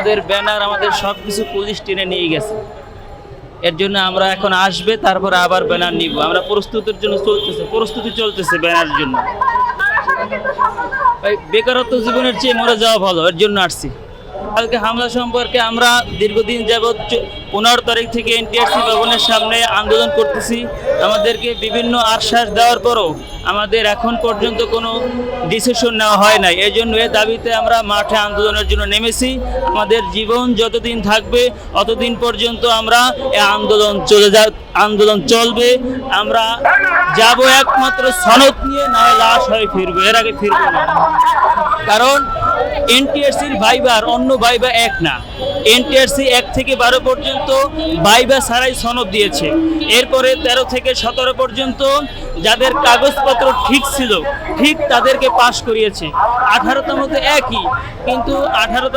আমাদের ব্যানার, আমাদের সব কিছু পুলিশ টেনে নিয়ে গেছে। এর জন্য আমরা এখন আসবে, তারপর আবার ব্যানার নিব। আমরা প্রস্তুতি চলতেছে ব্যানারের জন্য। বেকারত্ব জীবনের চেয়ে মরে যাওয়া ভালো, এর জন্য আসছি। কালকে হামলা সম্পর্কে আমরা দীর্ঘদিন যাবৎ 15 তারিখ থেকে এনটিআরসি ভবনের সামনে আন্দোলন করতেছি। আমাদেরকে বিভিন্ন আশ্বাস দেওয়ার পরও আমাদের এখন পর্যন্ত কোনো ডিসিশন নেওয়া হয় নাই। এই জন্য এ দাবিতে আমরা মাঠে আন্দোলনের জন্য নেমেছি। আমাদের জীবন যতদিন থাকবে অতদিন পর্যন্ত আমরা এই আন্দোলন চলবে। আমরা যাব একমাত্র সনদ নিয়ে, না লাশ হয়ে ফিরবো, এর আগে ফিরবো না। কারণ এনটিআরসির ভাইবার অন্য ভাইবা এক না। এনটিআরসি 1 থেকে 12 পর্যন্ত ভাইবা ছাড়াই সনদ দিয়েছে। এরপরে 13 থেকে 17 পর্যন্ত যাদের কাগজপত্র ঠিক ছিল, ঠিক তাদেরকে পাশ করিয়েছে। 18তম তো একই, কিন্তু 18